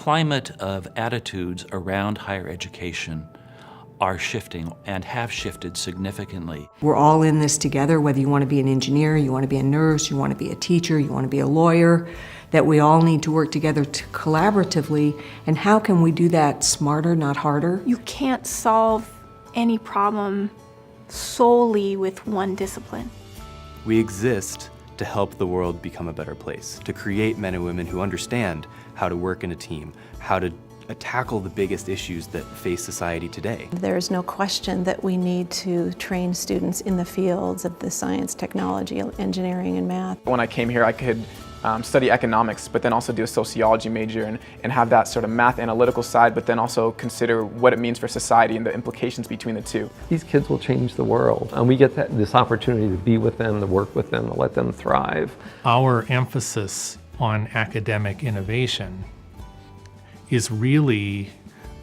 climate of attitudes around higher education are shifting and have shifted significantly. We're all in this together, whether you want to be an engineer, you want to be a nurse, you want to be a teacher, you want to be a lawyer, that we all need to work together collaboratively. And how can we do that smarter, not harder? You can't solve any problem solely with one discipline. We exist to help the world become a better place, to create men and women who understand how to work in a team, how to tackle the biggest issues that face society today. There's no question that we need to train students in the fields of the science, technology, engineering, and math. When I came here, I could study economics, but then also do a sociology major and have that sort of math analytical side, but then also consider what it means for society and the implications between the two. These kids will change the world, and we get this opportunity to be with them, to work with them, to let them thrive. Our emphasis on academic innovation is really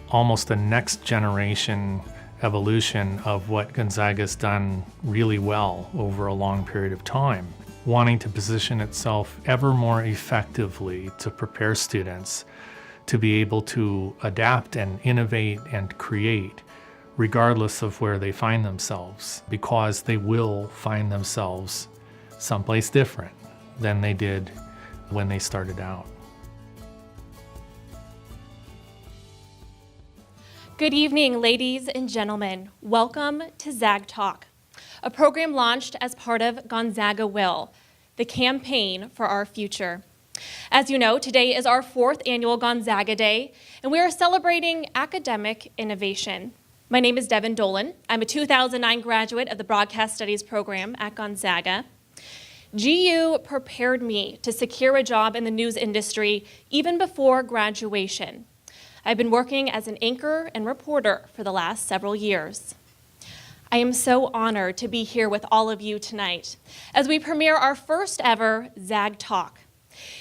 almost a next generation evolution of what Gonzaga's done really well over a long period of time, wanting to position itself ever more effectively to prepare students to be able to adapt and innovate and create regardless of where they find themselves, because they will find themselves someplace different than they did when they started out. Good evening, ladies and gentlemen. Welcome to ZAGTalk, a program launched as part of Gonzaga Will, the campaign for our future. As you know, today is our 4th annual Gonzaga Day, and we are celebrating academic innovation. My name is Devin Dolan. I'm a 2009 graduate of the Broadcast Studies program at Gonzaga. GU prepared me to secure a job in the news industry even before graduation. I've been working as an anchor and reporter for the last several years. I am so honored to be here with all of you tonight as we premiere our first ever ZAGTalk.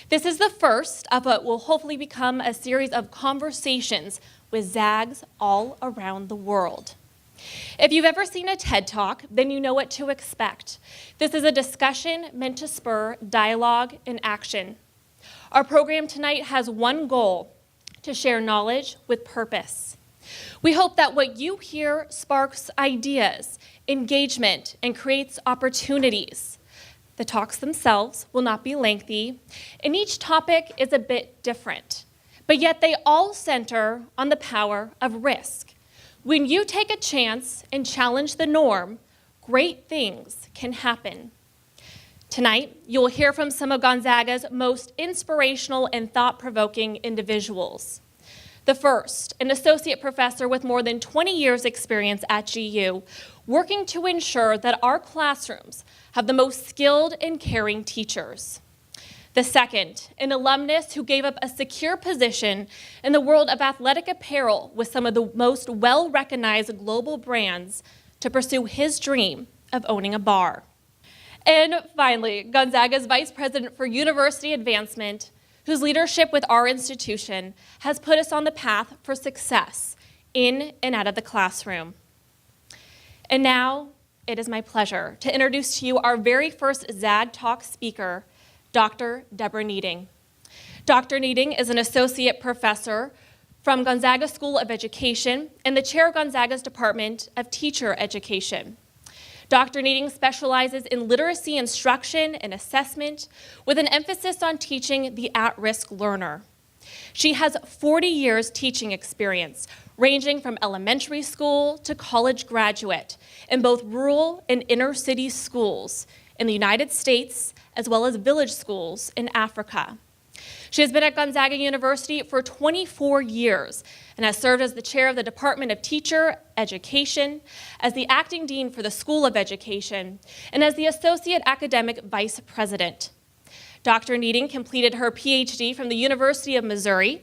This is the first of what will hopefully become a series of conversations with Zags all around the world. If you've ever seen a TED Talk, then you know what to expect. This is a discussion meant to spur dialogue and action. Our program tonight has one goal: to share knowledge with purpose. We hope that what you hear sparks ideas, engagement, and creates opportunities. The talks themselves will not be lengthy, and each topic is a bit different, but yet they all center on the power of risk. When you take a chance and challenge the norm, great things can happen. Tonight, you'll hear from some of Gonzaga's most inspirational and thought-provoking individuals. The first, an associate professor with more than 20 years' experience at GU, working to ensure that our classrooms have the most skilled and caring teachers. The second, an alumnus who gave up a secure position in the world of athletic apparel with some of the most well-recognized global brands to pursue his dream of owning a bar. And finally, Gonzaga's Vice President for University Advancement, whose leadership with our institution has put us on the path for success in and out of the classroom. And now, it is my pleasure to introduce to you our very first ZAGTalk speaker, Dr. Deborah Needing. Dr. Needing is an associate professor from Gonzaga School of Education and the chair of Gonzaga's Department of Teacher Education. Dr. Needing specializes in literacy instruction and assessment with an emphasis on teaching the at-risk learner. She has 40 years teaching experience, ranging from elementary school to college graduate in both rural and inner city schools in the United States, as well as village schools in Africa. She has been at Gonzaga University for 24 years and has served as the chair of the Department of Teacher Education, as the acting dean for the School of Education, and as the associate academic vice president. Dr. Needing completed her PhD from the University of Missouri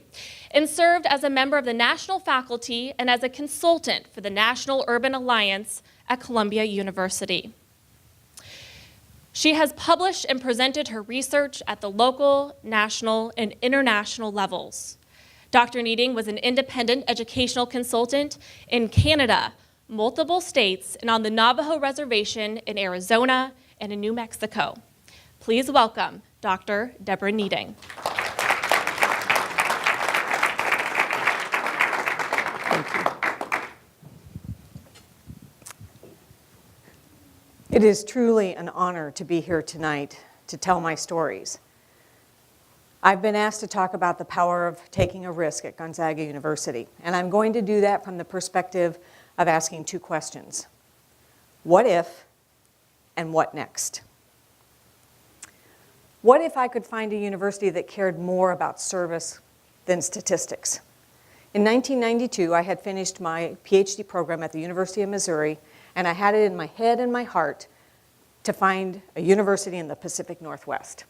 and served as a member of the national faculty and as a consultant for the National Urban Alliance at Columbia University. She has published and presented her research at the local, national, and international levels. Dr. Needing was an independent educational consultant in Canada, multiple states, and on the Navajo Reservation in Arizona and in New Mexico. Please welcome Dr. Deborah Needing. Thank you. It is truly an honor to be here tonight to tell my stories. I've been asked to talk about the power of taking a risk at Gonzaga University, and I'm going to do that from the perspective of asking two questions. What if, and what next? What if I could find a university that cared more about service than statistics? In 1992, I had finished my PhD program at the University of Missouri, and I had it in my head and my heart to find a university in the Pacific Northwest.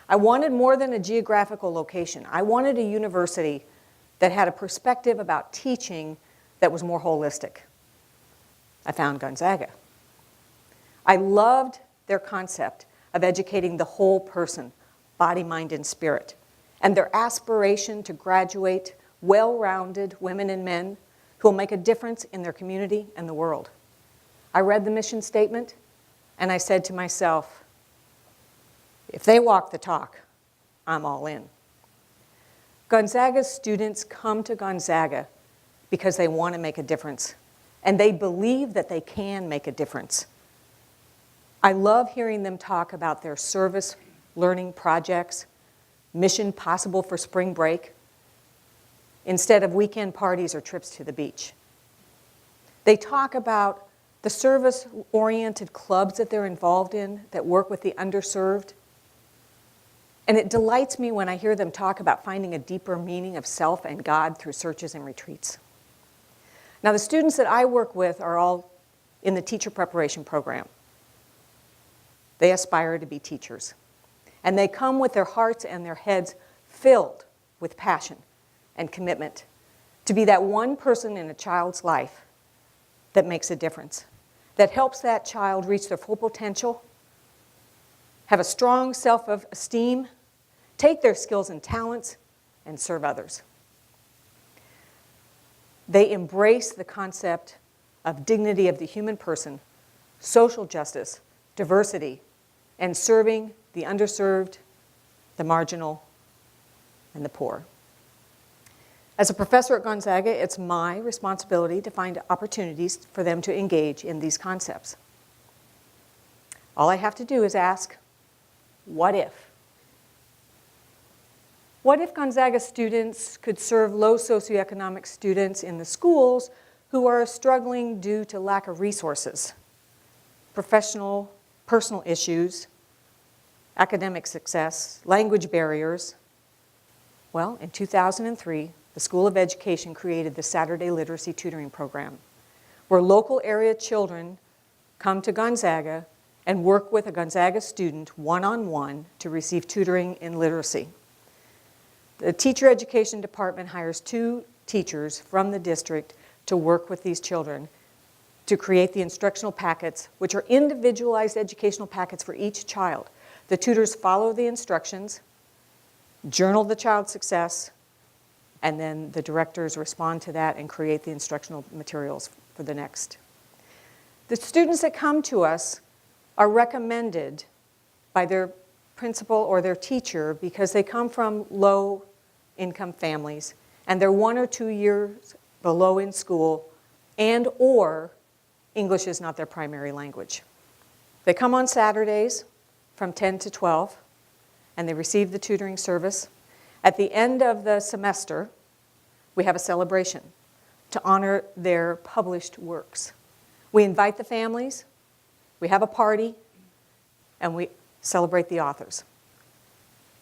I wanted more than a geographical location. I wanted a university that had a perspective about teaching that was more holistic. I found Gonzaga. I loved their concept of educating the whole person, body, mind, and spirit, and their aspiration to graduate well-rounded women and men who will make a difference in their community and the world. I read the mission statement, and I said to myself, if they walk the talk, I'm all in. Gonzaga's students come to Gonzaga because they want to make a difference, and they believe that they can make a difference. I love hearing them talk about their service learning projects, Mission Possible for spring break, instead of weekend parties or trips to the beach. They talk about the service-oriented clubs that they're involved in that work with the underserved. And it delights me when I hear them talk about finding a deeper meaning of self and God through searches and retreats. Now, the students that I work with are all in the teacher preparation program. They aspire to be teachers. And they come with their hearts and their heads filled with passion and commitment to be that one person in a child's life that makes a difference, that helps that child reach their full potential, have a strong self-esteem, take their skills and talents, and serve others. They embrace the concept of dignity of the human person, social justice, diversity, and serving the underserved, the marginal, and the poor. As a professor at Gonzaga, it's my responsibility to find opportunities for them to engage in these concepts. All I have to do is ask, what if? What if Gonzaga students could serve low socioeconomic students in the schools who are struggling due to lack of resources, personal issues, academic success, language barriers? Well, in 2003, the School of Education created the Saturday Literacy Tutoring Program, where local area children come to Gonzaga and work with a Gonzaga student one-on-one to receive tutoring in literacy. The Teacher Education Department hires 2 teachers from the district to work with these children to create the instructional packets, which are individualized educational packets for each child. The tutors follow the instructions, journal the child's success, and then the directors respond to that and create the instructional materials for the next. The students that come to us are recommended by their principal or their teacher because they come from low-income families and they're 1 or 2 years below in school, and or English is not their primary language. They come on Saturdays from 10 to 12 and they receive the tutoring service. At the end of the semester, we have a celebration to honor their published works. We invite the families, we have a party, and we celebrate the authors.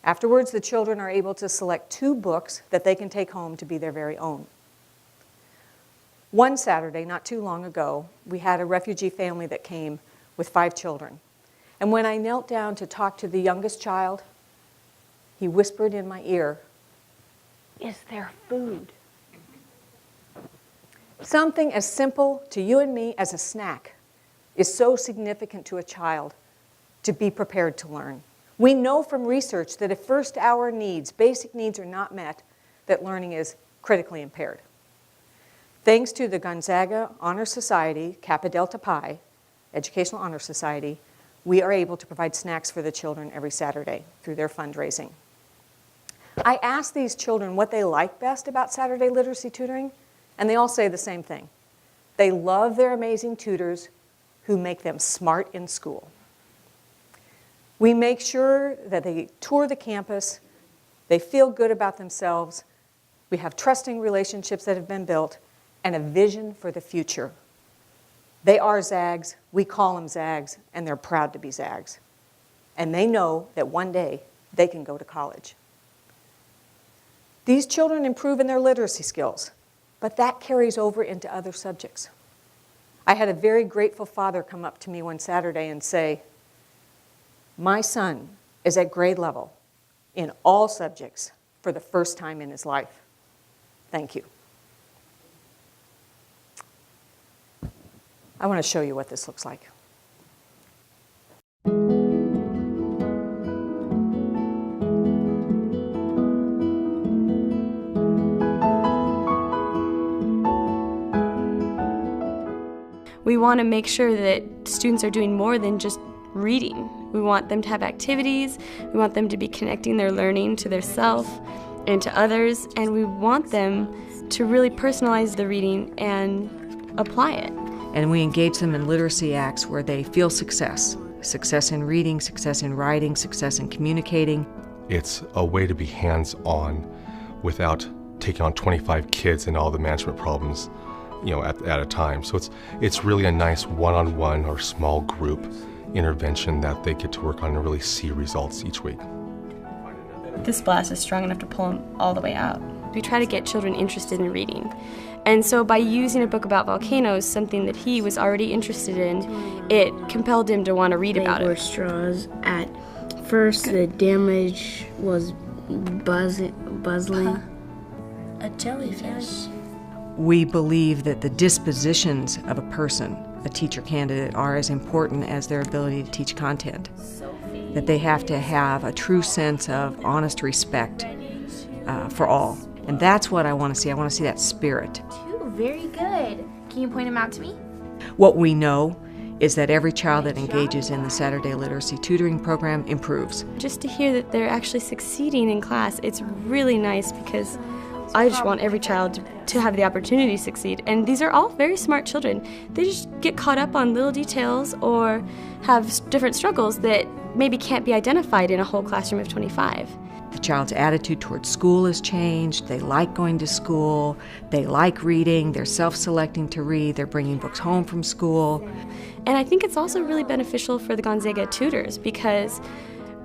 Afterwards, the children are able to select 2 books that they can take home to be their very own. One Saturday, not too long ago, we had a refugee family that came with 5 children. And when I knelt down to talk to the youngest child, he whispered in my ear, "Is there food?" Something as simple to you and me as a snack is so significant to a child to be prepared to learn. We know from research that if first-hour needs, basic needs, are not met, that learning is critically impaired. Thanks to the Gonzaga Honor Society, Kappa Delta Pi, Educational Honor Society, we are able to provide snacks for the children every Saturday through their fundraising. I asked these children what they like best about Saturday literacy tutoring, And they all say the same thing. They love their amazing tutors who make them smart in school. We make sure that they tour the campus, they feel good about themselves, we have trusting relationships that have been built, and a vision for the future. They are Zags, we call them Zags, and they're proud to be Zags. And they know that one day they can go to college. These children improve in their literacy skills, but that carries over into other subjects. I had a very grateful father come up to me one Saturday and say, "My son is at grade level in all subjects for the first time in his life. Thank you." I want to show you what this looks like. We want to make sure that students are doing more than just reading. We want them to have activities, we want them to be connecting their learning to their self and to others, and we want them to really personalize the reading and apply it. And we engage them in literacy acts where they feel success. Success in reading, success in writing, success in communicating. It's a way to be hands-on without taking on 25 kids and all the management problems, at a time. So it's really a nice one-on-one or small group intervention that they get to work on and really see results each week. This blast is strong enough to pull them all the way out. We try to get children interested in reading. And so by using a book about volcanoes, something that he was already interested in, it compelled him to want to read about it. They were straws. At first, the damage was buzzing. A jellyfish. We believe that the dispositions of a person, a teacher candidate, are as important as their ability to teach content. That they have to have a true sense of honest respect for all. And that's what I want to see. I want to see that spirit. Very good. Can you point them out to me? What we know is that every child that engages in the Saturday Literacy Tutoring Program improves. Just to hear that they're actually succeeding in class, it's really nice because I just want every child to have the opportunity to succeed. And these are all very smart children. They just get caught up on little details or have different struggles that maybe can't be identified in a whole classroom of 25. The child's attitude towards school has changed. They like going to school. They like reading. They're self-selecting to read. They're bringing books home from school. And I think it's also really beneficial for the Gonzaga tutors because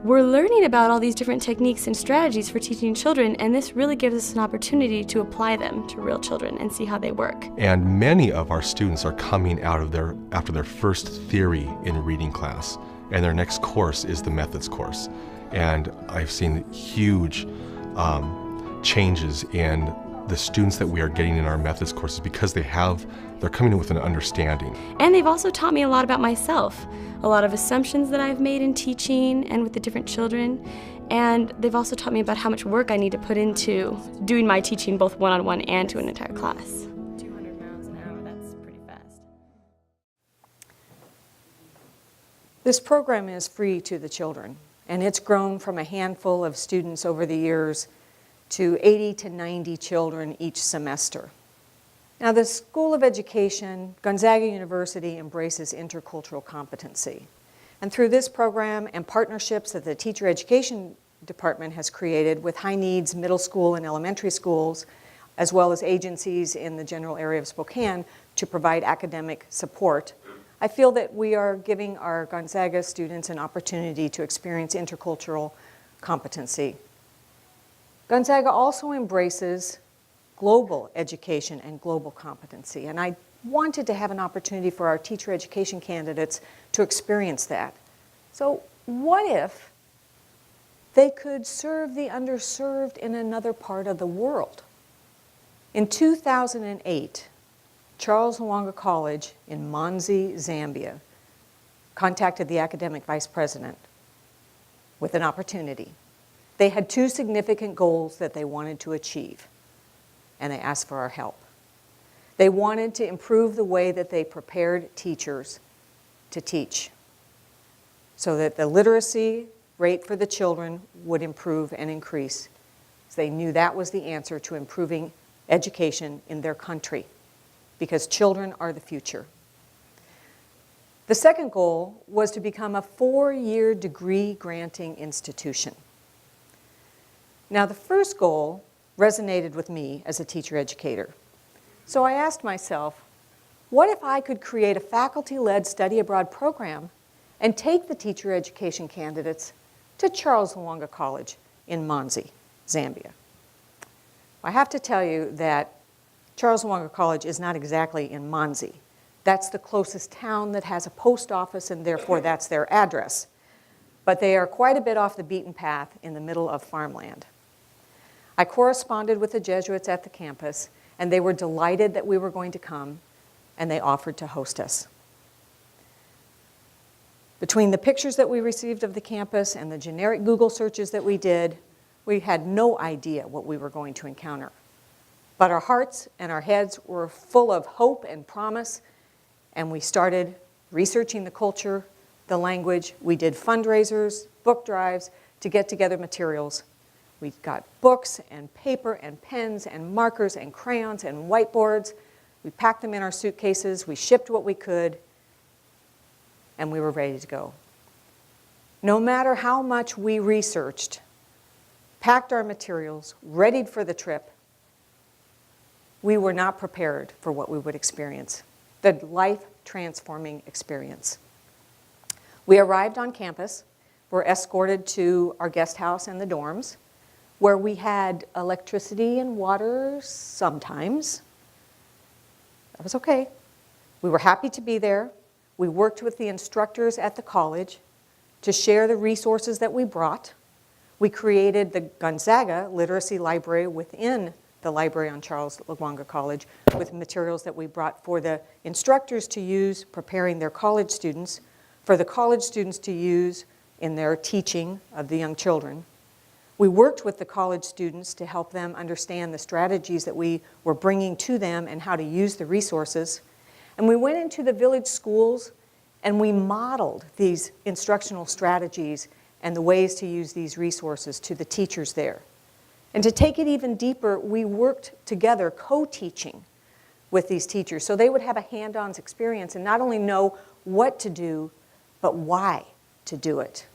we're learning about all these different techniques and strategies for teaching children, and this really gives us an opportunity to apply them to real children and see how they work. And many of our students are coming out of after their first theory in reading class, and their next course is the methods course. And I've seen huge changes in the students that we are getting in our methods courses because they're coming in with an understanding. And they've also taught me a lot about myself, a lot of assumptions that I've made in teaching and with the different children. And they've also taught me about how much work I need to put into doing my teaching both one-on-one and to an entire class. 200 miles an hour, that's pretty fast. This program is free to the children, and it's grown from a handful of students over the years to 80 to 90 children each semester. Now, the School of Education, Gonzaga University, embraces intercultural competency. And through this program and partnerships that the Teacher Education Department has created with high needs middle school and elementary schools, as well as agencies in the general area of Spokane to provide academic support, I feel that we are giving our Gonzaga students an opportunity to experience intercultural competency. Gonzaga also embraces global education and global competency, and I wanted to have an opportunity for our teacher education candidates to experience that. So what if they could serve the underserved in another part of the world? In 2008, Charles Lwanga College in Manzi, Zambia, contacted the academic vice president with an opportunity. They had two significant goals that they wanted to achieve, and they asked for our help. They wanted to improve the way that they prepared teachers to teach so that the literacy rate for the children would improve and increase. So they knew that was the answer to improving education in their country, because children are the future. The second goal was to become a 4-year degree granting institution. Now, the first goal resonated with me as a teacher educator. So I asked myself, what if I could create a faculty-led study abroad program and take the teacher education candidates to Charles Lwanga College in Manzi, Zambia? I have to tell you that Charles Lwanga College is not exactly in Manzi. That's the closest town that has a post office, and therefore that's their address. But they are quite a bit off the beaten path in the middle of farmland. I corresponded with the Jesuits at the campus, and they were delighted that we were going to come, and they offered to host us. Between the pictures that we received of the campus and the generic Google searches that we did, we had no idea what we were going to encounter. But our hearts and our heads were full of hope and promise, and we started researching the culture, the language. We did fundraisers, book drives to get together materials. We got books and paper and pens and markers and crayons and whiteboards. We packed them in our suitcases. We shipped what we could, and we were ready to go. No matter how much we researched, packed our materials, readied for the trip, we were not prepared for what we would experience, the life-transforming experience. We arrived on campus, were escorted to our guest house and the dorms, where we had electricity and water sometimes. That was okay. We were happy to be there. We worked with the instructors at the college to share the resources that we brought. We created the Gonzaga Literacy Library within the library on Charles Lwanga College with materials that we brought for the instructors to use preparing their college students, for the college students to use in their teaching of the young children. We worked with the college students to help them understand the strategies that we were bringing to them and how to use the resources. And we went into the village schools and we modeled these instructional strategies and the ways to use these resources to the teachers there. And to take it even deeper, we worked together co-teaching with these teachers so they would have a hand-on experience and not only know what to do, but why to do it.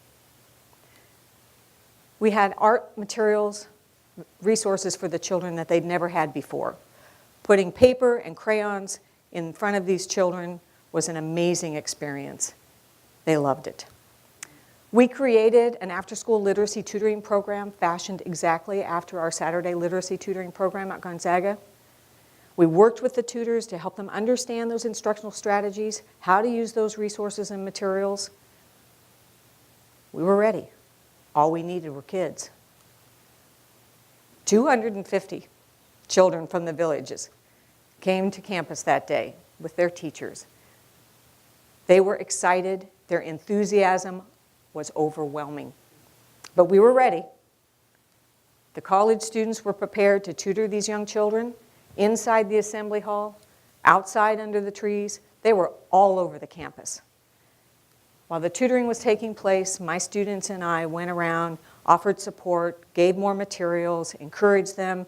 We had art materials, resources for the children that they'd never had before. Putting paper and crayons in front of these children was an amazing experience. They loved it. We created an after-school literacy tutoring program fashioned exactly after our Saturday literacy tutoring program at Gonzaga. We worked with the tutors to help them understand those instructional strategies, how to use those resources and materials. We were ready. All we needed were kids. 250 children from the villages came to campus that day with their teachers. They were excited. Their enthusiasm was overwhelming. But we were ready. The college students were prepared to tutor these young children inside the assembly hall, outside under the trees. They were all over the campus. While the tutoring was taking place, my students and I went around, offered support, gave more materials, encouraged them,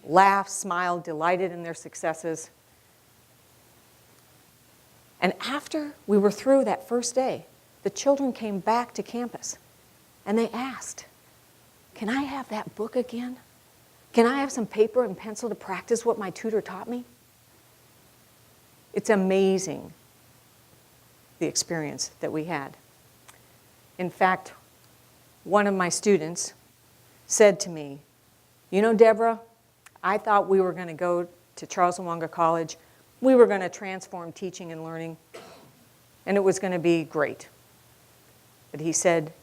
laughed, smiled, delighted in their successes. And after we were through that first day, the children came back to campus and they asked, "Can I have that book again? Can I have some paper and pencil to practice what my tutor taught me?" It's amazing, the experience that we had. In fact, one of my students said to me, "You know, Deborah, I thought we were going to go to Charles Lwanga College. We were going to transform teaching and learning, and it was going to be great." But he said,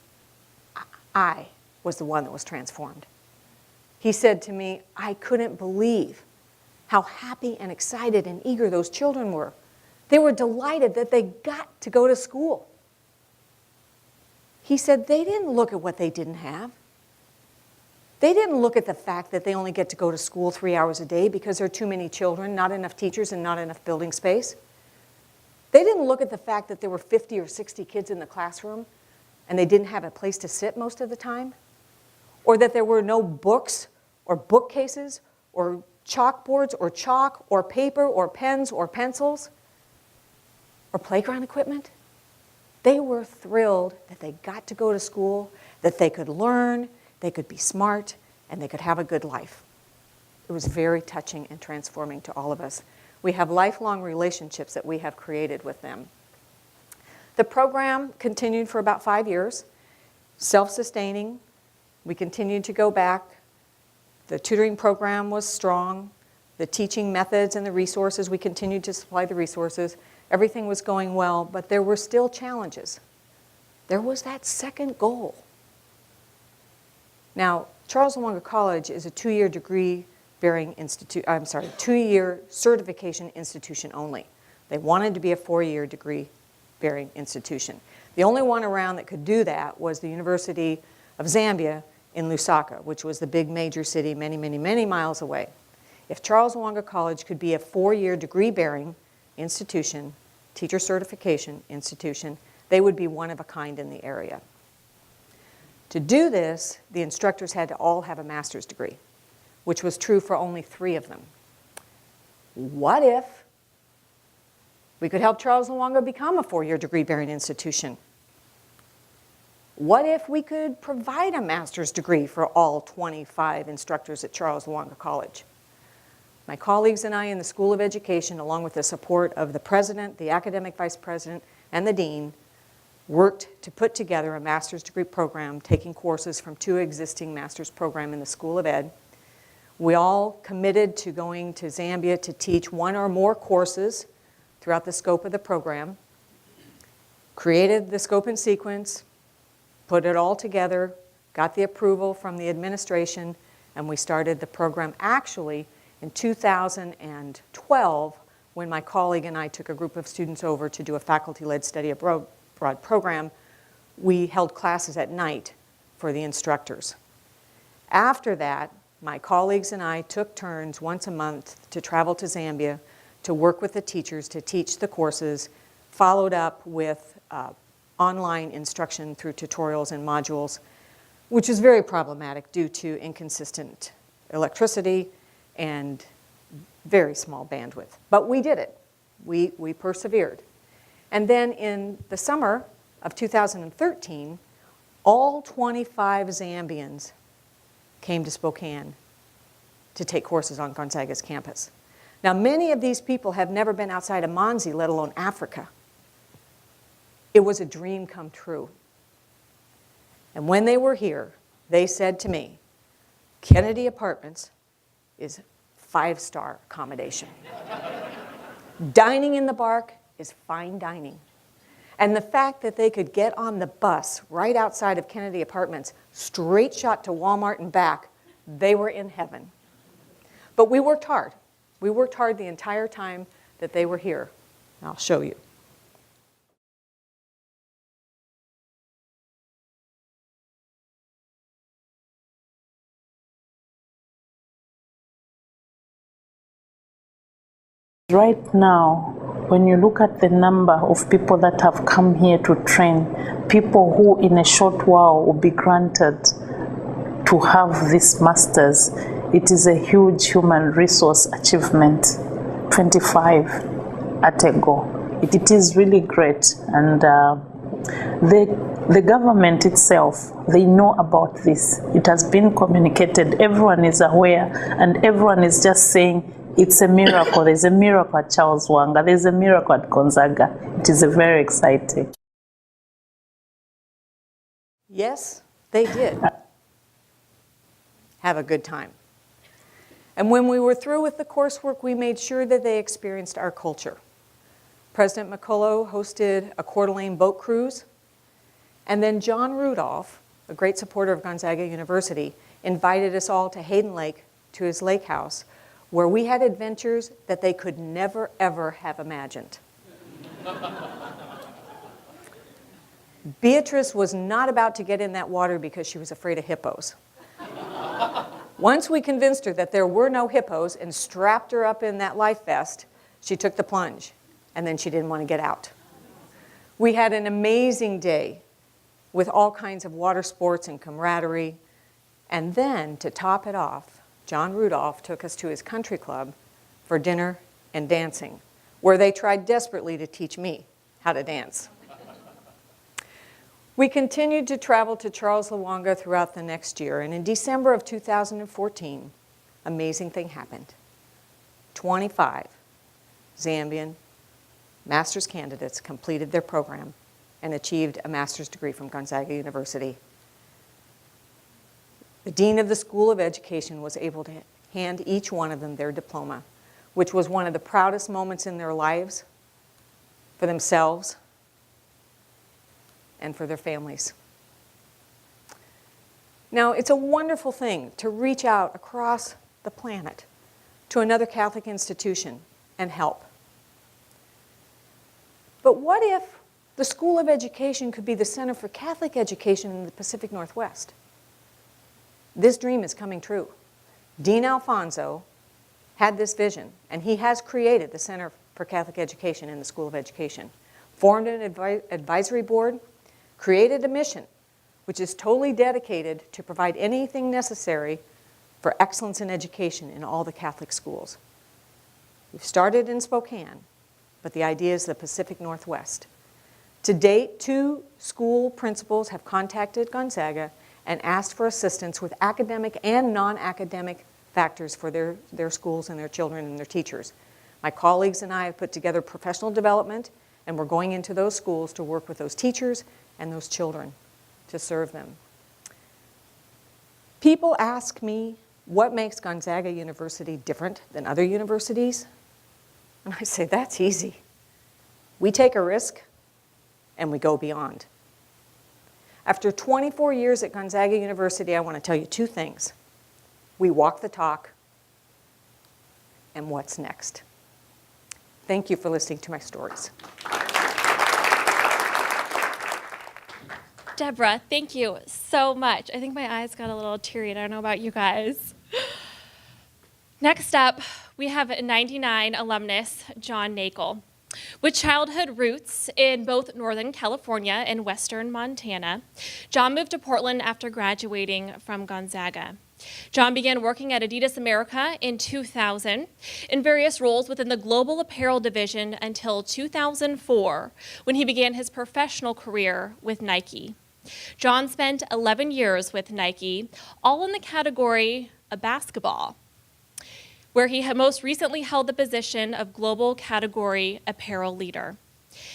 I was the one that was transformed. He said to me, "I couldn't believe how happy and excited and eager those children were. They were delighted that they got to go to school." He said they didn't look at what they didn't have. They didn't look at the fact that they only get to go to school 3 hours a day because there are too many children, not enough teachers, and not enough building space. They didn't look at the fact that there were 50 or 60 kids in the classroom and they didn't have a place to sit most of the time, or that there were no books or bookcases or chalkboards or chalk or paper or pens or pencils or playground equipment. They were thrilled that they got to go to school, that they could learn, they could be smart, and they could have a good life. It was very touching and transforming to all of us. We have lifelong relationships that we have created with them. The program continued for about 5 years, self-sustaining. We continued to go back. The tutoring program was strong. The teaching methods and the resources, we continued to supply the resources. Everything was going well, but there were still challenges. There was that second goal. Now, Charles Luanga College is a 2-year degree-bearing institute, 2-year certification institution only. They wanted to be a 4-year degree-bearing institution. The only one around that could do that was the University of Zambia in Lusaka, which was the big major city many, many, many miles away. If Charles Luanga College could be a 4-year degree-bearing institution, teacher certification institution, they would be one of a kind in the area. To do this, the instructors had to all have a master's degree, which was true for only 3 of them. What if we could help Charles Luanga become a 4-year degree-bearing institution? What if we could provide a master's degree for all 25 instructors at Charles Luanga College? My colleagues and I in the School of Education, along with the support of the president, the academic vice president, and the dean, worked to put together a master's degree program taking courses from 2 existing master's programs in the School of Ed. We all committed to going to Zambia to teach 1 or more courses throughout the scope of the program, created the scope and sequence, put it all together, got the approval from the administration, and we started the program actually in 2012 when my colleague and I took a group of students over to do a faculty-led study abroad program. We held classes at night for the instructors. After that, my colleagues and I took turns once a month to travel to Zambia to work with the teachers to teach the courses, followed up with online instruction through tutorials and modules, which is very problematic due to inconsistent electricity and very small bandwidth. But we did it. We persevered. And then in the summer of 2013, all 25 Zambians came to Spokane to take courses on Gonzaga's campus. Now, many of these people have never been outside of Manzi, let alone Africa. It was a dream come true. And when they were here, they said to me, Kennedy Apartments is 5-star accommodation. Dining in the Bark is fine dining. And the fact that they could get on the bus right outside of Kennedy Apartments, straight shot to Walmart and back, they were in heaven. But we worked hard. We worked hard the entire time that they were here. I'll show you. Right now, when you look at the number of people that have come here to train, people who in a short while will be granted to have this master's, it is a huge human resource achievement. 25 at a go. It is really great, and the government itself, they know about this. It has been communicated, everyone is aware, and everyone is just saying, it's a miracle. There's a miracle at Charles Luanga. There's a miracle at Gonzaga. It is very exciting. Yes, they did have a good time. And when we were through with the coursework, we made sure that they experienced our culture. President McCullough hosted a Coeur d'Alene boat cruise. And then John Rudolph, a great supporter of Gonzaga University, invited us all to Hayden Lake, to his lake house, where we had adventures that they could never, ever have imagined. Beatrice was not about to get in that water because she was afraid of hippos. Once we convinced her that there were no hippos and strapped her up in that life vest, she took the plunge, and then she didn't want to get out. We had an amazing day with all kinds of water sports and camaraderie, and then, to top it off, John Rudolph took us to his country club for dinner and dancing, where they tried desperately to teach me how to dance. We continued to travel to Charles Lwanga throughout the next year, and in December of 2014, amazing thing happened. 25 Zambian master's candidates completed their program and achieved a master's degree from Gonzaga University. The dean of the School of Education was able to hand each one of them their diploma, which was one of the proudest moments in their lives for themselves and for their families. Now, it's a wonderful thing to reach out across the planet to another Catholic institution and help. But what if the School of Education could be the center for Catholic education in the Pacific Northwest? This dream is coming true. Dean Alfonso had this vision, and he has created the Center for Catholic Education in the School of Education, formed an advisory board, created a mission, which is totally dedicated to provide anything necessary for excellence in education in all the Catholic schools. We've started in Spokane, but the idea is the Pacific Northwest. To date, 2 school principals have contacted Gonzaga and asked for assistance with academic and non-academic factors for their schools and their children and their teachers. My colleagues and I have put together professional development, and we're going into those schools to work with those teachers and those children to serve them. People ask me what makes Gonzaga University different than other universities, and I say that's easy. We take a risk and we go beyond. After 24 years at Gonzaga University, I want to tell you 2 things. We walk the talk, and what's next. Thank you for listening to my stories. Deborah, thank you so much. I think my eyes got a little teary. I don't know about you guys. Next up, we have 99 alumnus John Nakel. With childhood roots in both Northern California and Western Montana, John moved to Portland after graduating from Gonzaga. John began working at Adidas America in 2000 in various roles within the global apparel division until 2004, when he began his professional career with Nike. John spent 11 years with Nike, all in the category of basketball, where he had most recently held the position of global category apparel leader.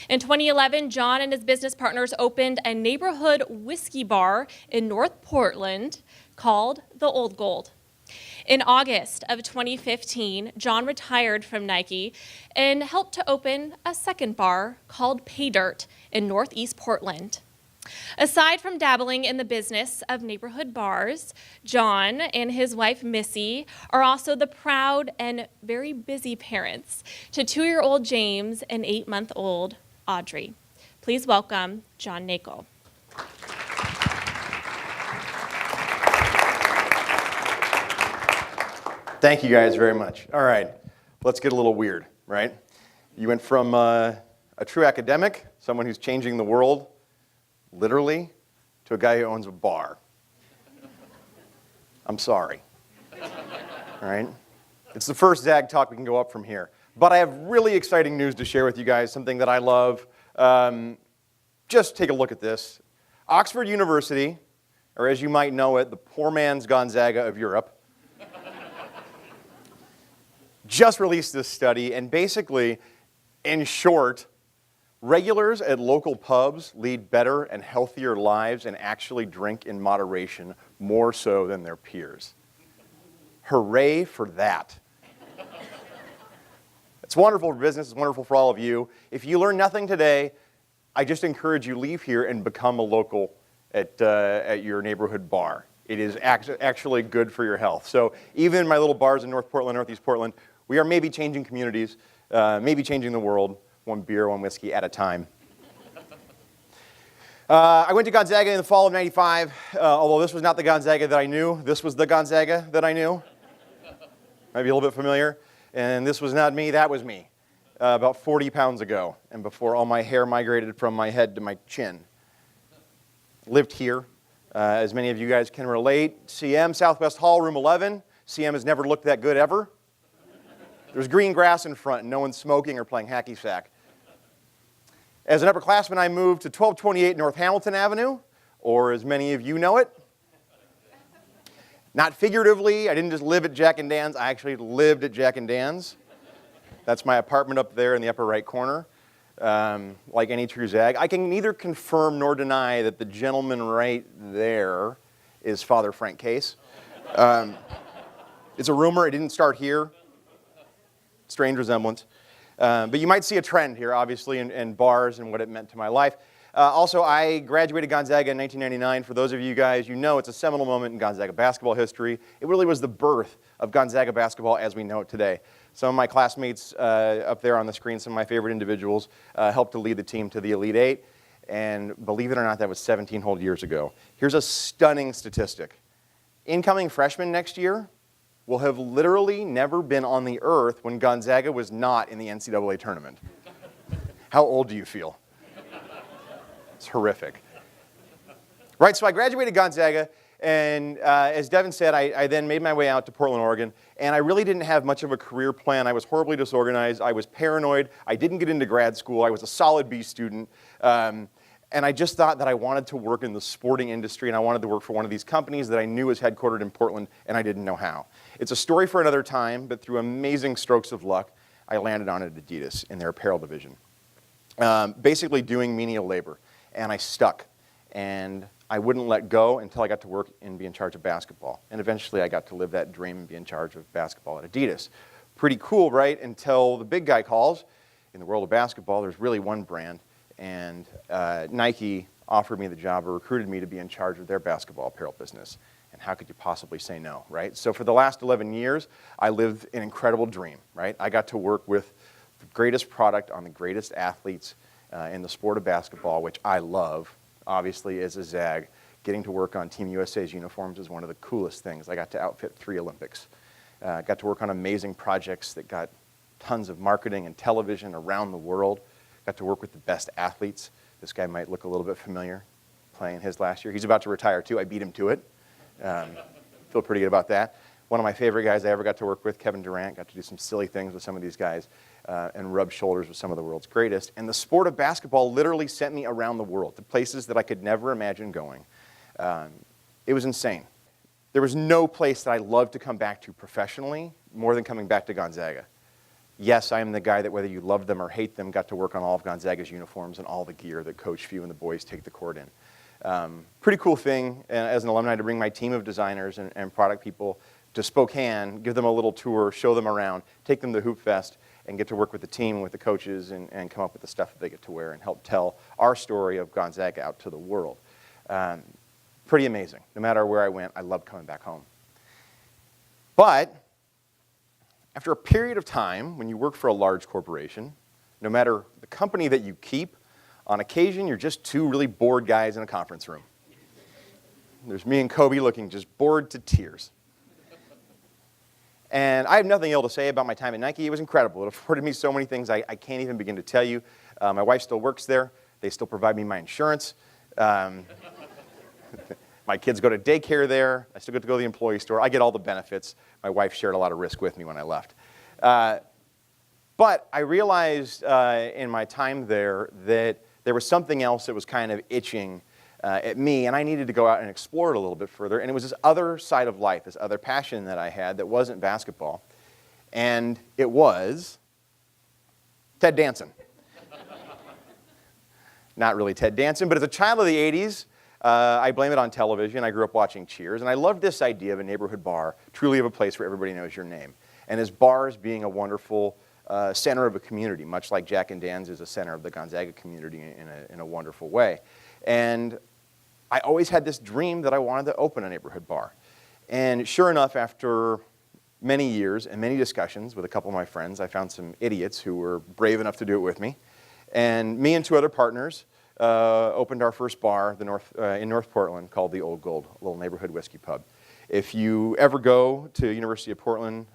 In 2011, John and his business partners opened a neighborhood whiskey bar in North Portland called the Old Gold. In August of 2015, John retired from Nike and helped to open a second bar called Pay Dirt in Northeast Portland. Aside from dabbling in the business of neighborhood bars, John and his wife Missy are also the proud and very busy parents to 2-year-old James and 8-month-old Audrey. Please welcome John Nakel. Thank you guys very much. All right, let's get a little weird, right? You went from a true academic, someone who's changing the world, literally, to a guy who owns a bar. I'm sorry. All right? It's the first ZAGTalk. We can go up from here. But I have really exciting news to share with you guys, something that I love. Just take a look at this. Oxford University, or as you might know it, the poor man's Gonzaga of Europe, just released this study, and basically, in short, regulars at local pubs lead better and healthier lives and actually drink in moderation more so than their peers. Hooray for that. It's wonderful for business. It's wonderful for all of you. If you learn nothing today, I just encourage you leave here and become a local at your neighborhood bar. It is actually good for your health. So even in my little bars in North Portland, Northeast Portland, we are maybe changing communities, maybe changing the world, one beer, one whiskey at a time. I went to Gonzaga in the fall of '95, although this was not the Gonzaga that I knew. This was the Gonzaga that I knew. Might be a little bit familiar. And this was not me, that was me, about 40 pounds ago, and before all my hair migrated from my head to my chin. Lived here, as many of you guys can relate. CM, Southwest Hall, room 11. CM has never looked that good ever. There's green grass in front and no one's smoking or playing hacky sack. As an upperclassman, I moved to 1228 North Hamilton Avenue, or as many of you know it. Not figuratively, I didn't just live at Jack and Dan's, I actually lived at Jack and Dan's. That's my apartment up there in the upper right corner. Like any true Zag. I can neither confirm nor deny that the gentleman right there is Father Frank Case. It's a rumor, it didn't start here. Strange resemblance. But you might see a trend here, obviously, in bars and what it meant to my life. Also, I graduated Gonzaga in 1999. For those of you guys, you know it's a seminal moment in Gonzaga basketball history. It really was the birth of Gonzaga basketball as we know it today. Some of my classmates up there on the screen, some of my favorite individuals, helped to lead the team to the Elite Eight. And believe it or not, that was 17 whole years ago. Here's a stunning statistic. Incoming freshmen next year will have literally never been on the earth when Gonzaga was not in the NCAA tournament. How old do you feel? It's horrific. Right, so I graduated Gonzaga, and as Devin said, I then made my way out to Portland, Oregon, and I really didn't have much of a career plan. I was horribly disorganized. I was paranoid. I didn't get into grad school. I was a solid B student. And I just thought that I wanted to work in the sporting industry, and I wanted to work for one of these companies that I knew was headquartered in Portland, and I didn't know how. It's a story for another time, but through amazing strokes of luck, I landed on at Adidas in their apparel division. Basically doing menial labor, and I stuck. And I wouldn't let go until I got to work and be in charge of basketball. And eventually I got to live that dream and be in charge of basketball at Adidas. Pretty cool, right? Until the big guy calls. In the world of basketball, there's really one brand. And Nike offered me the job or recruited me to be in charge of their basketball apparel business. And how could you possibly say no, right? So for the last 11 years, I lived an incredible dream, right? I got to work with the greatest product on the greatest athletes in the sport of basketball, which I love. Obviously, as a Zag, getting to work on Team USA's uniforms is one of the coolest things. I got to outfit 3 Olympics. Got to work on amazing projects that got tons of marketing and television around the world. Got to work with the best athletes. This guy might look a little bit familiar, playing his last year. He's about to retire too. I beat him to it. Feel pretty good about that. One of my favorite guys I ever got to work with, Kevin Durant, got to do some silly things with some of these guys and rub shoulders with some of the world's greatest. And the sport of basketball literally sent me around the world to places that I could never imagine going. It was insane. There was no place that I loved to come back to professionally more than coming back to Gonzaga. Yes, I am the guy that whether you love them or hate them, got to work on all of Gonzaga's uniforms and all the gear that Coach Few and the boys take the court in. Pretty cool thing as an alumni to bring my team of designers and product people to Spokane, give them a little tour, show them around, take them to Hoop Fest, and get to work with the team, with the coaches, and come up with the stuff that they get to wear and help tell our story of Gonzaga out to the world. Pretty amazing. No matter where I went, I loved coming back home. But after a period of time, when you work for a large corporation, no matter the company that you keep, on occasion you're just 2 really bored guys in a conference room. There's me and Kobe looking just bored to tears. And I have nothing ill to say about my time at Nike. It was incredible. It afforded me so many things I can't even begin to tell you. My wife still works there. They still provide me my insurance. My kids go to daycare there. I still get to go to the employee store. I get all the benefits. My wife shared a lot of risk with me when I left. But I realized in my time there that there was something else that was kind of itching at me, and I needed to go out and explore it a little bit further. And it was this other side of life, this other passion that I had that wasn't basketball. And it was Ted Danson. Not really Ted Danson, but as a child of the 80s, I blame it on television. I grew up watching Cheers, and I loved this idea of a neighborhood bar, truly of a place where everybody knows your name. And as bars being a wonderful center of a community, much like Jack and Dan's is a center of the Gonzaga community in a wonderful way. And I always had this dream that I wanted to open a neighborhood bar. And sure enough, after many years and many discussions with a couple of my friends, I found some idiots who were brave enough to do it with me. And me and 2 other partners opened our first bar in North Portland called the Old Gold, a little neighborhood whiskey pub. If you ever go to University of Portland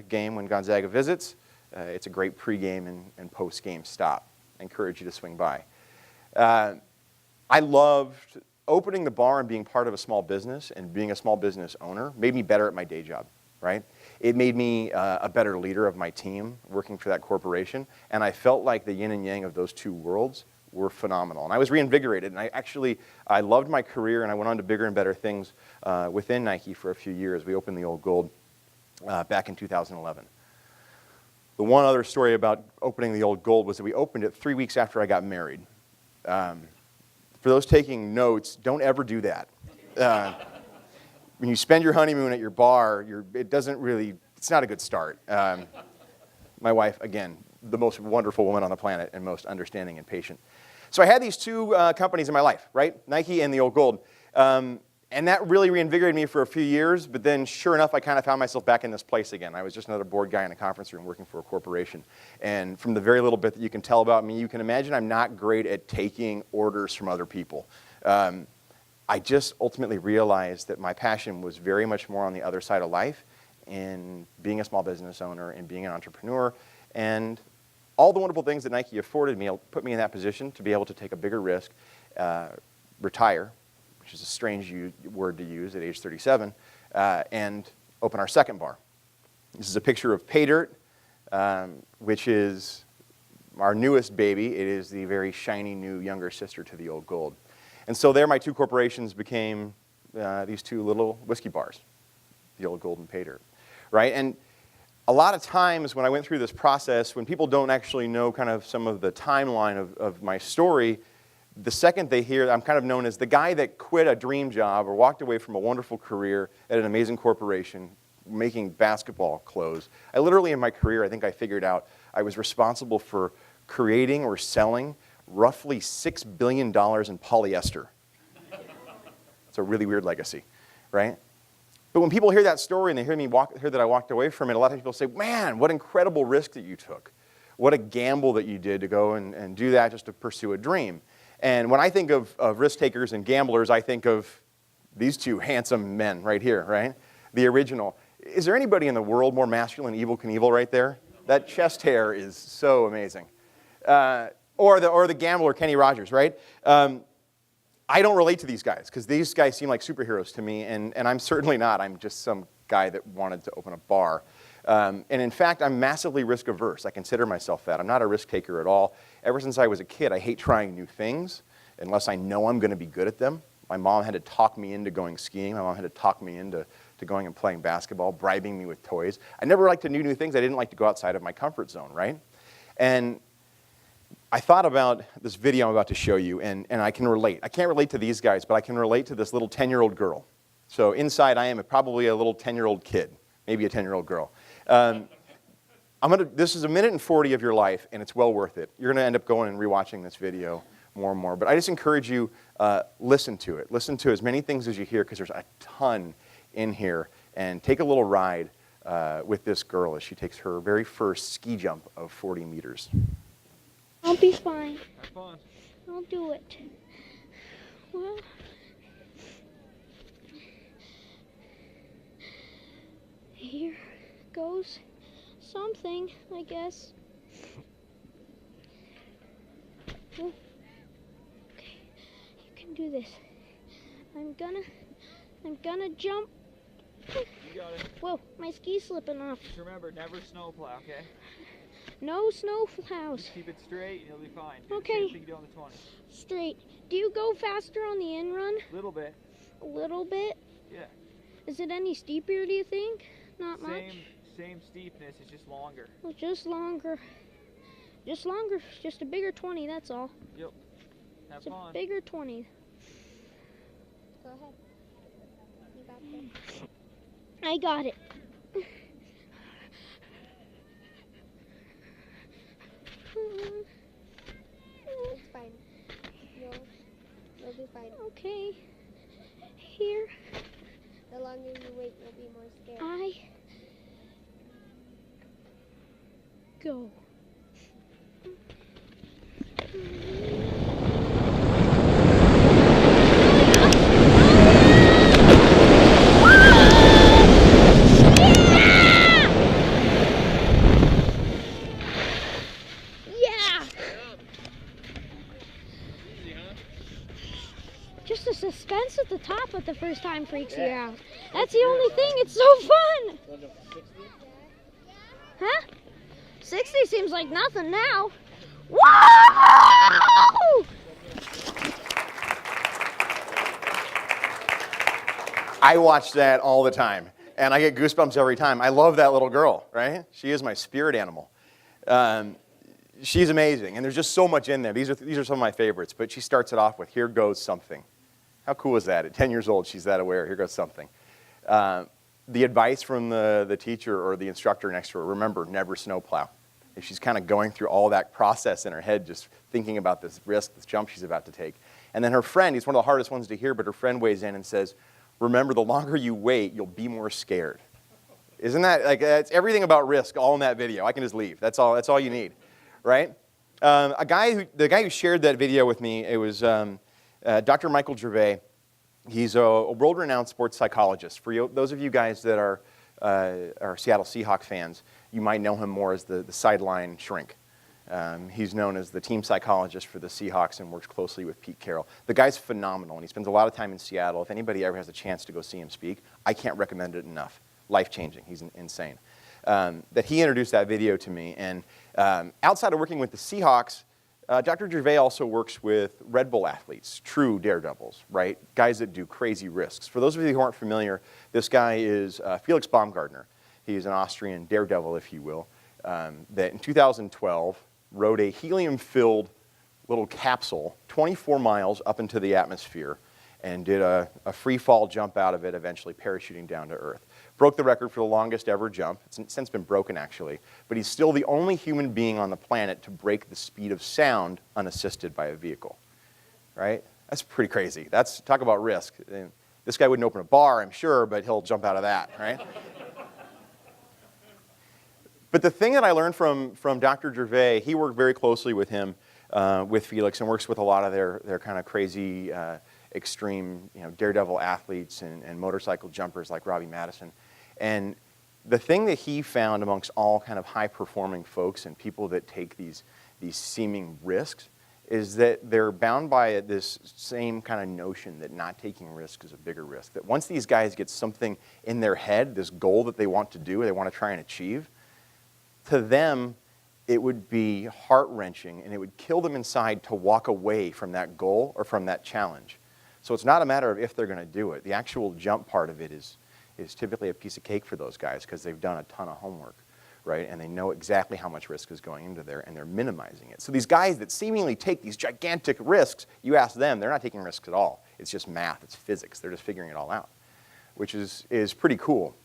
game when Gonzaga visits, it's a great pregame and postgame stop. I encourage you to swing by. I loved opening the bar and being part of a small business and being a small business owner. Made me better at my day job. right? It made me a better leader of my team working for that corporation, and I felt like the yin and yang of those two worlds were phenomenal. And I was reinvigorated, and I loved my career, and I went on to bigger and better things within Nike for a few years. We opened the Old Gold back in 2011. The one other story about opening the Old Gold was that we opened it 3 weeks after I got married. For those taking notes, don't ever do that. When you spend your honeymoon at your bar, it's not a good start. My wife, again, the most wonderful woman on the planet and most understanding and patient. So I had these two companies in my life, right? Nike and the Old Gold. And that really reinvigorated me for a few years, but then sure enough, I kind of found myself back in this place again. I was just another bored guy in a conference room working for a corporation. And from the very little bit that you can tell about me, you can imagine I'm not great at taking orders from other people. I just ultimately realized that my passion was very much more on the other side of life, in being a small business owner and being an entrepreneur. And all the wonderful things that Nike afforded me put me in that position to be able to take a bigger risk, retire, which is a strange word to use at age 37, and open our second bar. This is a picture of Pay Dirt, which is our newest baby. It is the very shiny new younger sister to the Old Gold. And so there my two corporations became these two little whiskey bars, the Old Gold and Pay Dirt, right? And a lot of times when I went through this process, when people don't actually know kind of some of the timeline of my story, the second they hear, I'm kind of known as the guy that quit a dream job or walked away from a wonderful career at an amazing corporation making basketball clothes. I literally in my career, I think I figured out I was responsible for creating or selling roughly $6 billion in polyester. It's a really weird legacy, right? But when people hear that story and they hear that I walked away from it, a lot of people say, man, what incredible risk that you took. What a gamble that you did to go and do that just to pursue a dream. And when I think of risk takers and gamblers, I think of these two handsome men right here, right? The original. Is there anybody in the world more masculine, Evel Knievel right there? That chest hair is so amazing. Or the gambler, Kenny Rogers, right? I don't relate to these guys because these guys seem like superheroes to me, and I'm certainly not. I'm just some guy that wanted to open a bar. And in fact, I'm massively risk averse. I consider myself that. I'm not a risk taker at all. Ever since I was a kid, I hate trying new things unless I know I'm going to be good at them. My mom had to talk me into going skiing. My mom had to talk me into going and playing basketball, bribing me with toys. I never liked to do new things. I didn't like to go outside of my comfort zone, right? And I thought about this video I'm about to show you, and I can relate. I can't relate to these guys, but I can relate to this little 10-year-old girl. So inside, I am probably a little 10-year-old kid, maybe a 10-year-old girl. This is 1 minute and 40 of your life, and it's well worth it. You're going to end up going and rewatching this video more and more. But I just encourage you, listen to it. Listen to as many things as you hear, because there's a ton in here. And take a little ride with this girl as she takes her very first ski jump of 40 meters. I'll be fine. Have fun. I'll do it. Well, here goes something, I guess. Oh. Okay, you can do this. I'm gonna jump. You got it. Whoa, my ski's slipping off. Just remember, never snowplow, okay? No snow plows. Just keep it straight and you'll be fine. Okay. Do the same thing you do on the 20. Straight. Do you go faster on the in run? A little bit. A little bit? Yeah. Is it any steeper, do you think? Not much? Same steepness, it's just longer. Well, just longer. Just longer. Just a bigger 20, that's all. Yep. Have it's fun. A bigger 20. Go ahead. You got this. I got it. It's fine. You'll be fine. Okay. Here. The longer you wait, you'll be more scared. I go. the suspense at the top at the first time freaks you out. That's the only thing. It's so fun. Huh? 60 seems like nothing now. Whoa! I watch that all the time, and I get goosebumps every time. I love that little girl, right? She is my spirit animal. She's amazing, and there's just so much in there. These are some of my favorites, but she starts it off with, "Here goes something." How cool is that? At 10 years old, she's that aware. Here goes something. The advice from the teacher or the instructor next to her, remember, never snowplow. If she's kind of going through all that process in her head, just thinking about this risk, this jump she's about to take. And then her friend, he's one of the hardest ones to hear, but her friend weighs in and says, remember, the longer you wait, you'll be more scared. Isn't that, like, it's everything about risk all in that video. I can just leave. That's all you need, right? The guy who shared that video with me, it was Dr. Michael Gervais. He's a world-renowned sports psychologist. For those of you guys that are Seattle Seahawks fans, you might know him more as the sideline shrink. He's known as the team psychologist for the Seahawks and works closely with Pete Carroll. The guy's phenomenal, and he spends a lot of time in Seattle. If anybody ever has a chance to go see him speak, I can't recommend it enough. Life-changing. He's insane. That he introduced that video to me, and outside of working with the Seahawks, Dr. Gervais also works with Red Bull athletes, true daredevils, right? Guys that do crazy risks. For those of you who aren't familiar, this guy is Felix Baumgartner. He's an Austrian daredevil, if you will, that in 2012 rode a helium-filled little capsule 24 miles up into the atmosphere and did a free fall jump out of it, eventually parachuting down to Earth. Broke the record for the longest ever jump. It's since been broken, actually. But he's still the only human being on the planet to break the speed of sound unassisted by a vehicle, right? That's pretty crazy. Talk about risk. This guy wouldn't open a bar, I'm sure, but he'll jump out of that, right? But the thing that I learned from Dr. Gervais, he worked very closely with him, with Felix, and works with a lot of their kind of crazy, extreme, daredevil athletes and motorcycle jumpers like Robbie Madison. And the thing that he found amongst all kind of high-performing folks and people that take these seeming risks is that they're bound by this same kind of notion that not taking risks is a bigger risk. That once these guys get something in their head, this goal that they want to do, they want to try and achieve, to them, it would be heart-wrenching and it would kill them inside to walk away from that goal or from that challenge. So it's not a matter of if they're going to do it. The actual jump part of it is typically a piece of cake for those guys because they've done a ton of homework, right? And they know exactly how much risk is going into there and they're minimizing it. So these guys that seemingly take these gigantic risks, you ask them, they're not taking risks at all. It's just math, it's physics. They're just figuring it all out, which is pretty cool.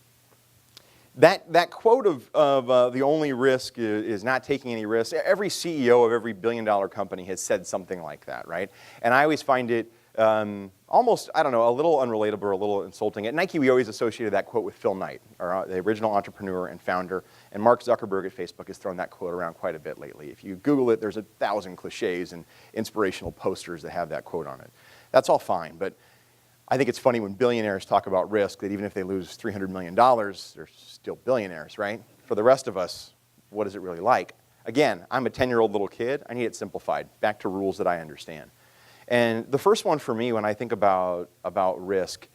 That quote of the only risk is not taking any risks. Every CEO of every billion-dollar company has said something like that, right? And I always find it almost, I don't know, a little unrelatable or a little insulting. At Nike, we always associated that quote with Phil Knight, the original entrepreneur and founder. And Mark Zuckerberg at Facebook has thrown that quote around quite a bit lately. If you Google it, there's 1,000 cliches and inspirational posters that have that quote on it. That's all fine, but I think it's funny when billionaires talk about risk that even if they lose $300 million, they're still billionaires, right? For the rest of us, what is it really like? Again, I'm a 10-year-old little kid. I need it simplified, back to rules that I understand. And the first one for me when I think about risk,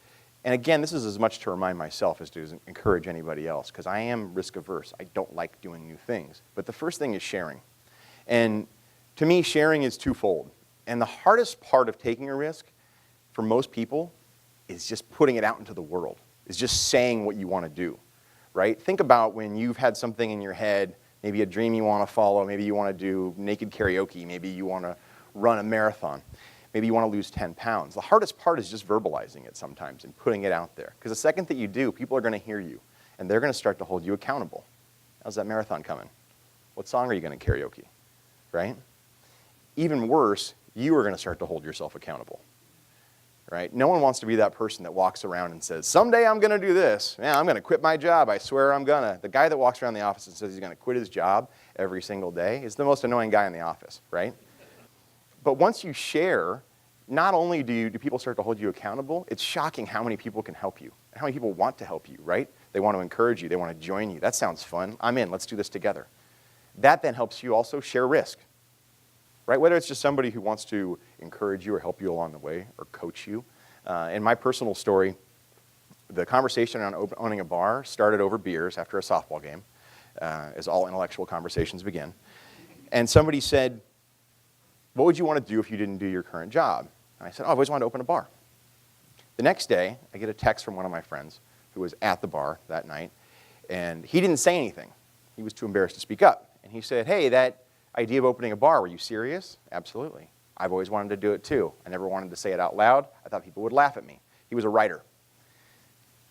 and again, this is as much to remind myself as to encourage anybody else, because I am risk averse. I don't like doing new things. But the first thing is sharing. And to me, sharing is twofold. And the hardest part of taking a risk for most people is just putting it out into the world, is just saying what you want to do, right? Think about when you've had something in your head, maybe a dream you want to follow, maybe you want to do naked karaoke, maybe you want to run a marathon. Maybe you want to lose 10 pounds. The hardest part is just verbalizing it sometimes and putting it out there. Because the second that you do, people are going to hear you, and they're going to start to hold you accountable. How's that marathon coming? What song are you going to karaoke, right? Even worse, you are going to start to hold yourself accountable, right? No one wants to be that person that walks around and says, someday I'm going to do this. Man, I'm going to quit my job. I swear I'm going to. The guy that walks around the office and says he's going to quit his job every single day is the most annoying guy in the office, right? But once you share, not only do people start to hold you accountable, it's shocking how many people can help you, and how many people want to help you, right? They want to encourage you. They want to join you. That sounds fun. I'm in. Let's do this together. That then helps you also share risk, right? Whether it's just somebody who wants to encourage you or help you along the way or coach you, In my personal story, the conversation on owning a bar started over beers after a softball game, as all intellectual conversations begin. And somebody said, what would you want to do if you didn't do your current job? And I said, oh, I've always wanted to open a bar. The next day, I get a text from one of my friends who was at the bar that night, and he didn't say anything. He was too embarrassed to speak up. And he said, hey, that idea of opening a bar, were you serious? Absolutely. I've always wanted to do it too. I never wanted to say it out loud. I thought people would laugh at me. He was a writer.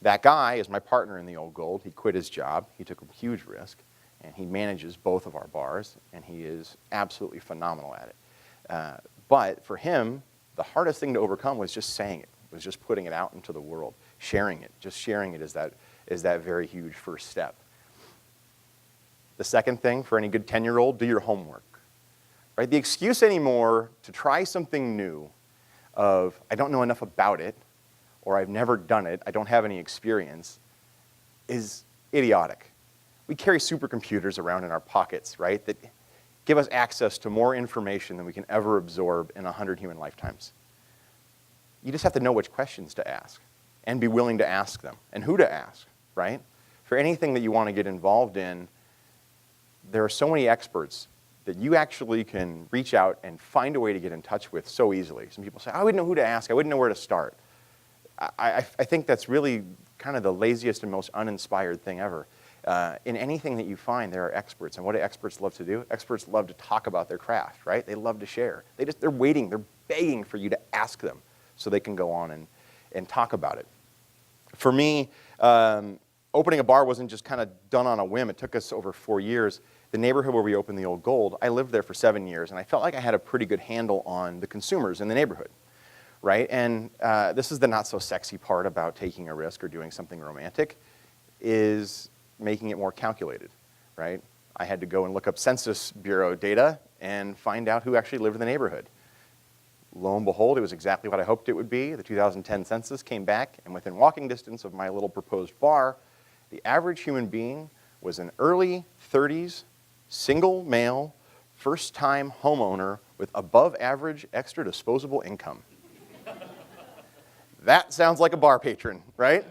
That guy is my partner in the Old Gold. He quit his job. He took a huge risk, and he manages both of our bars, and he is absolutely phenomenal at it. But for him, the hardest thing to overcome was just saying it, was just putting it out into the world, sharing it. Just sharing it is that very huge first step. The second thing for any good 10-year-old, do your homework. Right? The excuse anymore to try something new of, I don't know enough about it, or I've never done it, I don't have any experience, is idiotic. We carry supercomputers around in our pockets, right, that give us access to more information than we can ever absorb in 100 human lifetimes. You just have to know which questions to ask and be willing to ask them and who to ask, right? For anything that you want to get involved in, there are so many experts that you actually can reach out and find a way to get in touch with so easily. Some people say, I wouldn't know who to ask, I wouldn't know where to start. I think that's really kind of the laziest and most uninspired thing ever. In anything that you find, there are experts. And what do experts love to do? Experts love to talk about their craft, right? They love to share. They're waiting, they're begging for you to ask them so they can go on and talk about it. For me, opening a bar wasn't just kind of done on a whim. It took us over 4 years. The neighborhood where we opened the Old Gold, I lived there for 7 years, and I felt like I had a pretty good handle on the consumers in the neighborhood, right? And this is the not so sexy part about taking a risk or doing something romantic, is making it more calculated, right? I had to go and look up Census Bureau data and find out who actually lived in the neighborhood. Lo and behold, it was exactly what I hoped it would be. The 2010 census came back, and within walking distance of my little proposed bar, the average human being was an early 30s, single male, first-time homeowner with above average extra disposable income. That sounds like a bar patron, right?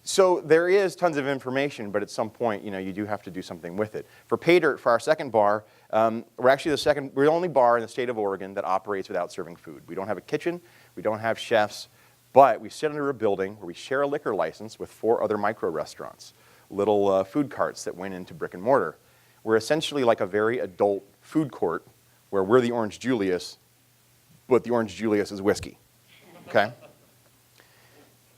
So there is tons of information, but at some point, you do have to do something with it. For pay dirt, for our second bar, we're actually we're the only bar in the state of Oregon that operates without serving food. We don't have a kitchen, we don't have chefs, but we sit under a building where we share a liquor license with 4 other micro restaurants, little food carts that went into brick and mortar. We're essentially like a very adult food court where we're the Orange Julius, but the Orange Julius is whiskey, okay?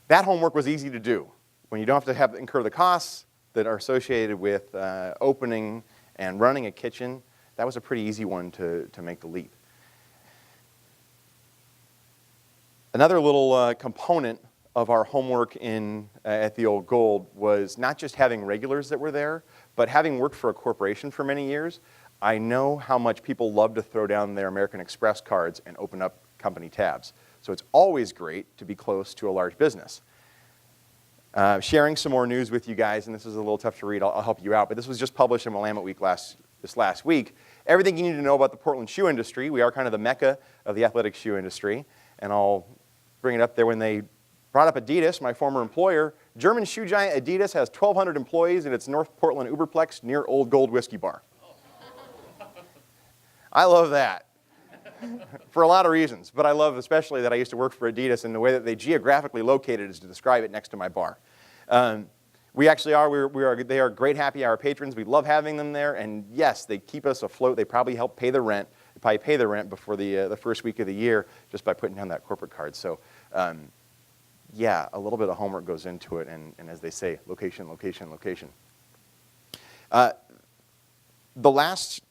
That homework was easy to do. When you don't have to incur the costs that are associated with opening and running a kitchen, that was a pretty easy one to make the leap. Another little component of our homework at the Old Gold was not just having regulars that were there, but having worked for a corporation for many years, I know how much people love to throw down their American Express cards and open up company tabs. So it's always great to be close to a large business. Sharing some more news with you guys, and this is a little tough to read, I'll help you out, but this was just published in Willamette Week this last week. Everything you need to know about the Portland shoe industry. We are kind of the mecca of the athletic shoe industry, and I'll bring it up there when they brought up Adidas, my former employer. German shoe giant Adidas has 1,200 employees in its North Portland Uberplex near Old Gold Whiskey Bar. I love that for a lot of reasons, but I love especially that I used to work for Adidas, and the way that they geographically located is to describe it next to my bar. We actually are, they are great happy hour patrons. We love having them there, and yes, they keep us afloat. They probably help pay the rent. They probably pay the rent before the first week of the year just by putting down that corporate card. So yeah, a little bit of homework goes into it, and as they say, location, location, location. The last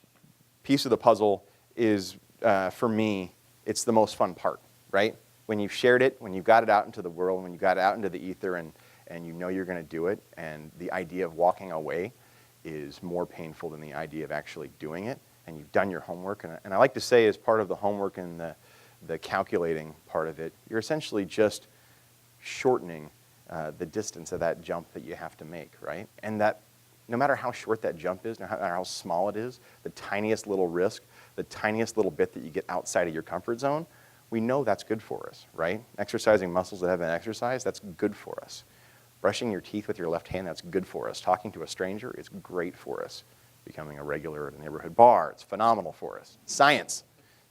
piece of the puzzle is, for me, it's the most fun part, right? When you've shared it, when you've got it out into the world, when you've got it out into the ether, and you know you're going to do it, and the idea of walking away is more painful than the idea of actually doing it, and you've done your homework. And I like to say, as part of the homework and the calculating part of it, you're essentially just shortening the distance of that jump that you have to make, right? And that no matter how short that jump is, no matter how small it is, the tiniest little risk, the tiniest little bit that you get outside of your comfort zone We know that's good for us, right? Exercising muscles that haven't been exercised, that's good for us. Brushing your teeth with your left hand, that's good for us. Talking to a stranger, it's great for us. Becoming a regular at a neighborhood bar, it's phenomenal for us. Science,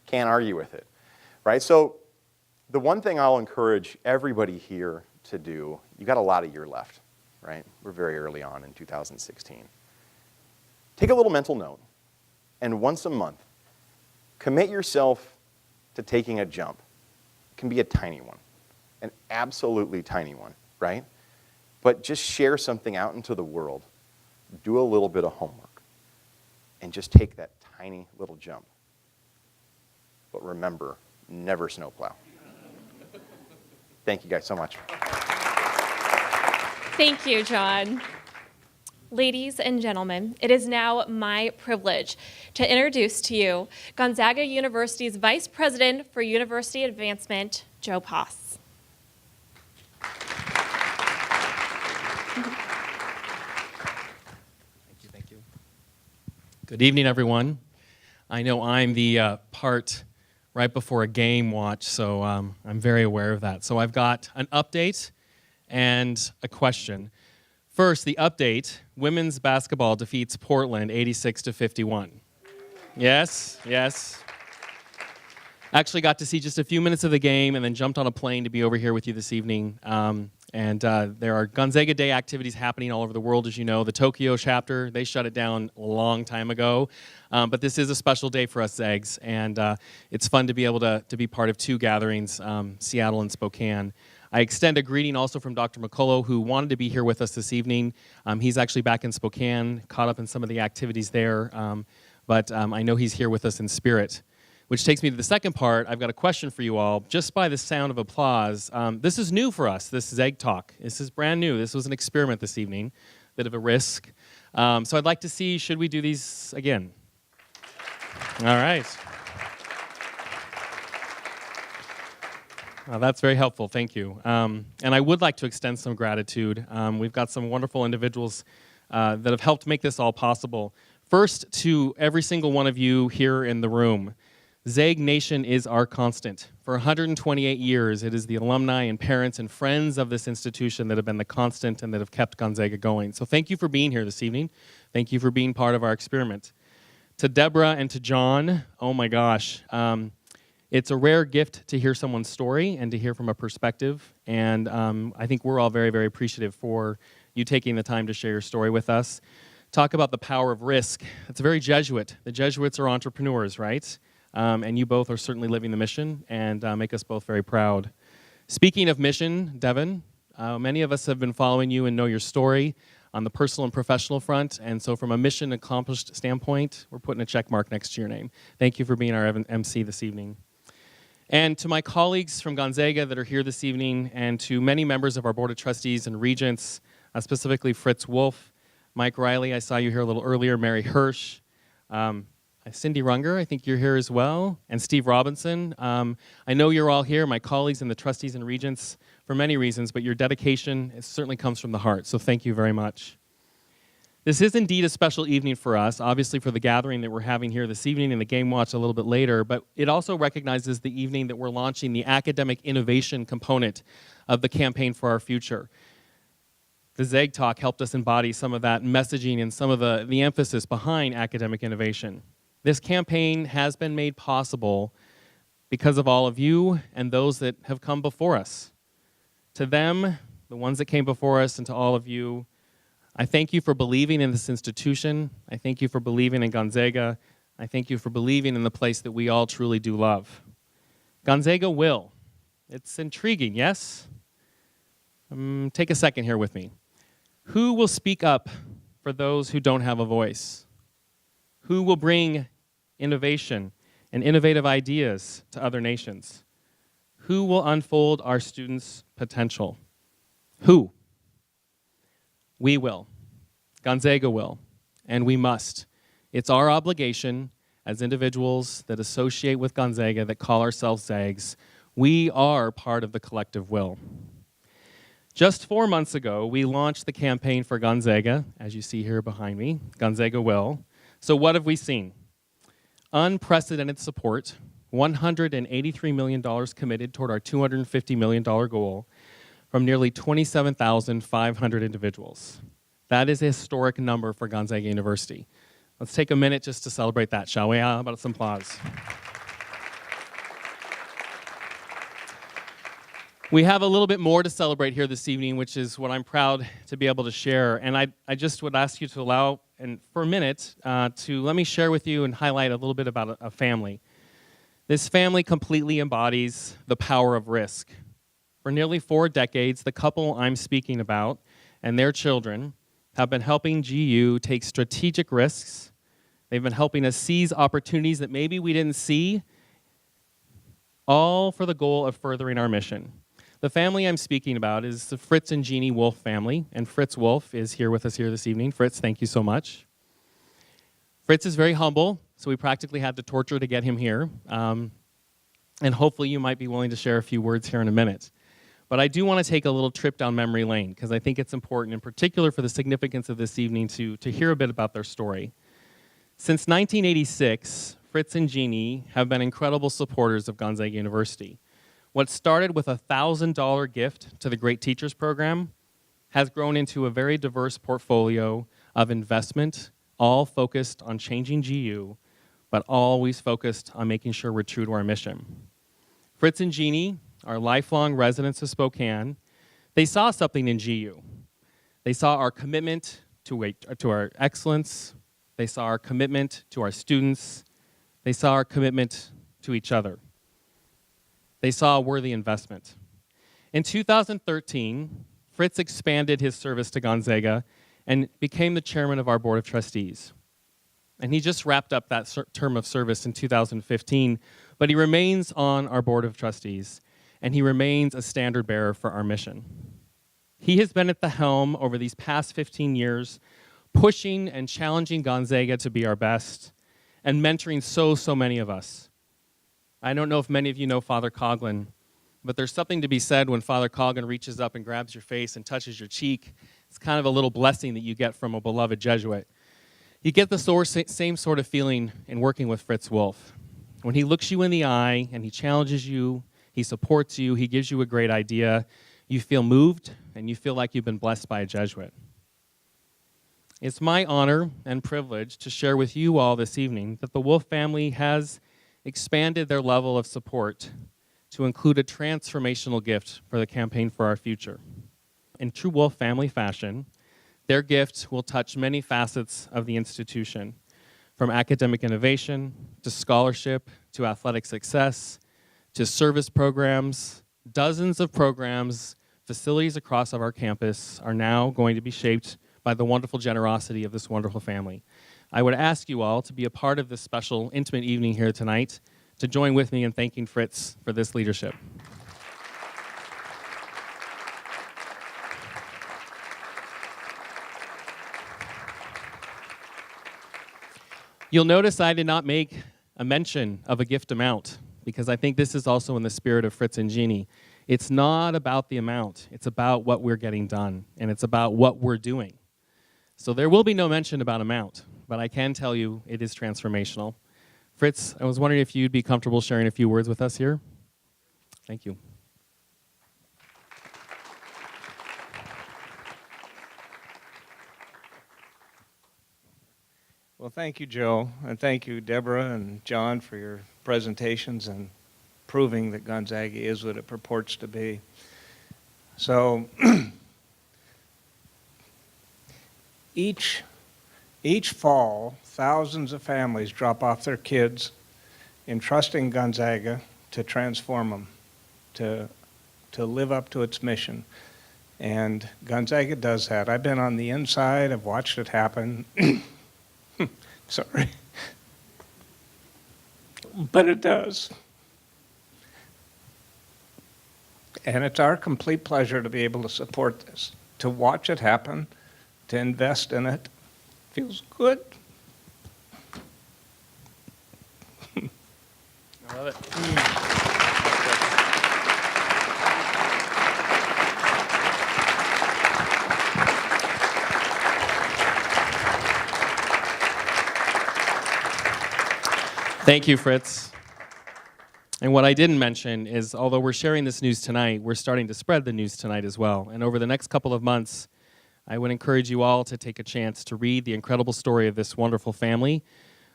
can't argue with it, right? So the one thing I'll encourage everybody here to do, you've got a lot of year left, right? We're very early on in 2016. Take a little mental note, and once a month, commit yourself to taking a jump. It can be a tiny one, an absolutely tiny one, right? But just share something out into the world. Do a little bit of homework, and just take that tiny little jump. But remember, never snowplow. Thank you guys so much. Thank you, John. Ladies and gentlemen, it is now my privilege to introduce to you Gonzaga University's Vice President for University Advancement, Joe Poss. Thank you. Good evening, everyone. I know I'm the part right before a game watch, so I'm very aware of that. So I've got an update and a question. First, the update, women's basketball defeats Portland 86-51. Yes, yes. Actually got to see just a few minutes of the game and then jumped on a plane to be over here with you this evening. There are Gonzaga Day activities happening all over the world, as you know. The Tokyo chapter, they shut it down a long time ago. But this is a special day for us Zags, and it's fun to be able to be part of two gatherings, Seattle and Spokane. I extend a greeting also from Dr. McCullough, who wanted to be here with us this evening. He's actually back in Spokane, caught up in some of the activities there, but I know he's here with us in spirit. Which takes me to the second part. I've got a question for you all. Just by the sound of applause, this is new for us, this ZAGTalk. This is brand new. This was an experiment this evening, bit of a risk. So I'd like to see, should we do these again? All right. That's very helpful, thank you. And I would like to extend some gratitude. We've got some wonderful individuals that have helped make this all possible. First, to every single one of you here in the room. Zag Nation is our constant. For 128 years, it is the alumni and parents and friends of this institution that have been the constant and that have kept Gonzaga going. So thank you for being here this evening. Thank you for being part of our experiment. To Deborah and to John, oh my gosh. It's a rare gift to hear someone's story and to hear from a perspective. And I think we're all very, very appreciative for you taking the time to share your story with us. Talk about the power of risk. It's very Jesuit. The Jesuits are entrepreneurs, right? And you both are certainly living the mission and make us both very proud. Speaking of mission, Devin, many of us have been following you and know your story on the personal and professional front, and so from a mission accomplished standpoint, we're putting a check mark next to your name. Thank you for being our MC this evening. And to my colleagues from Gonzaga that are here this evening, and to many members of our Board of Trustees and Regents, specifically Fritz Wolf, Mike Riley, I saw you here a little earlier, Mary Hirsch, Cindy Runger, I think you're here as well, and Steve Robinson. I know you're all here, my colleagues and the trustees and regents, for many reasons, but your dedication certainly comes from the heart, so thank you very much. This is indeed a special evening for us, obviously for the gathering that we're having here this evening and the game watch a little bit later, but it also recognizes the evening that we're launching the academic innovation component of the Campaign for Our Future. The ZAGTalk helped us embody some of that messaging and some of the emphasis behind academic innovation. This campaign has been made possible because of all of you and those that have come before us. To them, the ones that came before us, and to all of you, I thank you for believing in this institution. I thank you for believing in Gonzaga. I thank you for believing in the place that we all truly do love. Gonzaga Will. It's intriguing, yes? Take a second here with me. Who will speak up for those who don't have a voice? Who will bring innovation and innovative ideas to other nations? Who will unfold our students' potential? Who? We will. Gonzaga will. And we must. It's our obligation as individuals that associate with Gonzaga, that call ourselves Zags. We are part of the collective will. Just 4 months ago, we launched the campaign for Gonzaga, as you see here behind me, Gonzaga Will. So what have we seen? Unprecedented support $183 million committed toward our $250 million goal from nearly 27,500 individuals. That is a historic number for Gonzaga University. Let's take a minute just to celebrate that, shall we? How about some applause? We have a little bit more to celebrate here this evening, which is what I'm proud to be able to share. And I just would ask you to allow, and for a minute, to let me share with you and highlight a little bit about a family. This family completely embodies the power of risk. For nearly 4 decades, the couple I'm speaking about and their children have been helping GU take strategic risks. They've been helping us seize opportunities that maybe we didn't see, all for the goal of furthering our mission. The family I'm speaking about is the Fritz and Jeannie Wolf family, and Fritz Wolf is here with us here this evening. Fritz, thank you so much. Fritz is very humble, so we practically had to torture to get him here, and hopefully you might be willing to share a few words here in a minute. But I do want to take a little trip down memory lane, because I think it's important, in particular for the significance of this evening, to hear a bit about their story. Since 1986, Fritz and Jeannie have been incredible supporters of Gonzaga University. What started with a $1,000 gift to the Great Teachers Program has grown into a very diverse portfolio of investment, all focused on changing GU, but always focused on making sure we're true to our mission. Fritz and Jeannie are lifelong residents of Spokane. They saw something in GU. They saw our commitment to our excellence. They saw our commitment to our students. They saw our commitment to each other. They saw a worthy investment. In 2013, Fritz expanded his service to Gonzaga and became the chairman of our board of trustees. And he just wrapped up that term of service in 2015, but he remains on our board of trustees, and he remains a standard bearer for our mission. He has been at the helm over these past 15 years, pushing and challenging Gonzaga to be our best, and mentoring so many of us. I don't know if many of you know Father Coughlin, but there's something to be said when Father Coughlin reaches up and grabs your face and touches your cheek. It's kind of a little blessing that you get from a beloved Jesuit. You get the same sort of feeling in working with Fritz Wolf. When he looks you in the eye and he challenges you, he supports you, he gives you a great idea, you feel moved and you feel like you've been blessed by a Jesuit. It's my honor and privilege to share with you all this evening that the Wolf family has expanded their level of support to include a transformational gift for the Campaign for Our Future. In true Wolf family fashion, their gift will touch many facets of the institution, from academic innovation, to scholarship, to athletic success, to service programs. Dozens of programs, facilities across our campus are now going to be shaped by the wonderful generosity of this wonderful family. I would ask you all to be a part of this special, intimate evening here tonight, to join with me in thanking Fritz for this leadership. You'll notice I did not make a mention of a gift amount, because I think this is also in the spirit of Fritz and Jeannie. It's not about the amount, it's about what we're getting done, and it's about what we're doing. So there will be no mention about amount, but I can tell you it is transformational. Fritz, I was wondering if you'd be comfortable sharing a few words with us here. Thank you. Well, thank you, Joe, and thank you, Deborah and John, for your presentations and proving that Gonzaga is what it purports to be. So each fall, thousands of families drop off their kids, entrusting Gonzaga to transform them, to live up to its mission. And Gonzaga does that. I've been on the inside, I've watched it happen. Sorry. But it does. And it's our complete pleasure to be able to support this, to watch it happen, to invest in it. Feels good. I love it. Thank you, Fritz. And what I didn't mention is, although we're sharing this news tonight, we're starting to spread the news tonight as well. And over the next couple of months, I would encourage you all to take a chance to read the incredible story of this wonderful family,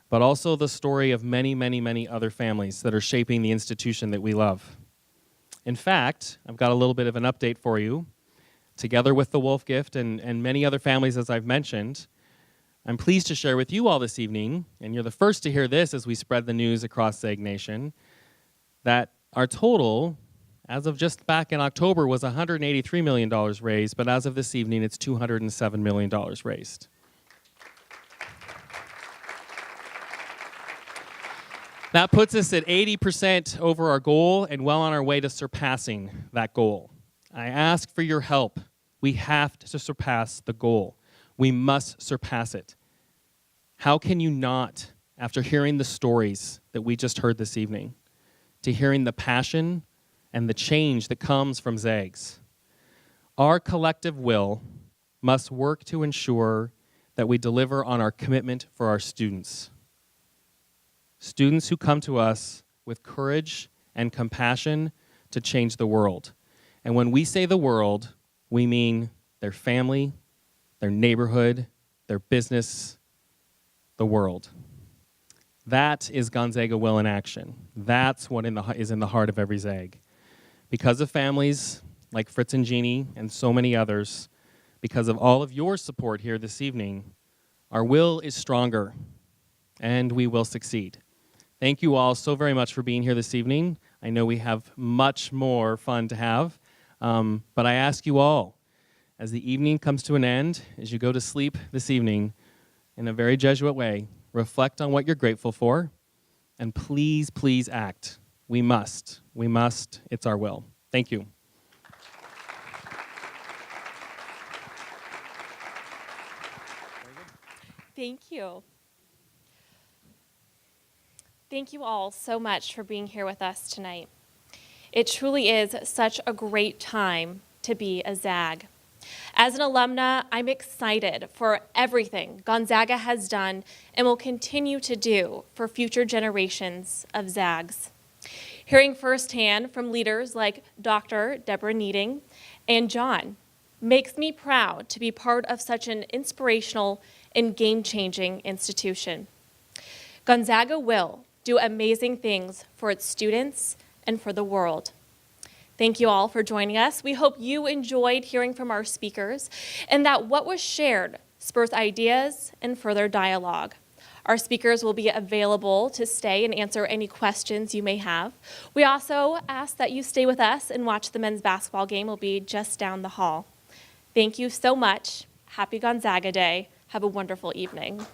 but also the story of many, many, many other families that are shaping the institution that we love. In fact, I've got a little bit of an update for you. Together with the Wolf Gift and many other families, as I've mentioned, I'm pleased to share with you all this evening, and you're the first to hear this as we spread the news across Zag Nation, that our total, as of just back in October, was $183 million raised, but as of this evening, it's $207 million raised. That puts us at 80% over our goal and well on our way to surpassing that goal. I ask for your help. We have to surpass the goal. We must surpass it. How can you not, after hearing the stories that we just heard this evening, to hearing the passion and the change that comes from Zags? Our collective will must work to ensure that we deliver on our commitment for our students. Students who come to us with courage and compassion to change the world. And when we say the world, we mean their family, their neighborhood, their business, the world. That is Gonzaga Will in action. That's what is in the heart of every Zag. Because of families like Fritz and Jeannie and so many others, because of all of your support here this evening, our will is stronger, and we will succeed. Thank you all so very much for being here this evening. I know we have much more fun to have, but I ask you all, as the evening comes to an end, as you go to sleep this evening, in a very Jesuit way, reflect on what you're grateful for, and please, please act. We must. It's our will. Thank you. Thank you. Thank you all so much for being here with us tonight. It truly is such a great time to be a Zag. As an alumna, I'm excited for everything Gonzaga has done and will continue to do for future generations of Zags. Hearing firsthand from leaders like Dr. Deborah Needing and John makes me proud to be part of such an inspirational and game-changing institution. Gonzaga will do amazing things for its students and for the world. Thank you all for joining us. We hope you enjoyed hearing from our speakers and that what was shared spurs ideas and further dialogue. Our speakers will be available to stay and answer any questions you may have. We also ask that you stay with us and watch the men's basketball game. Will be just down the hall. Thank you so much. Happy Gonzaga Day. Have a wonderful evening.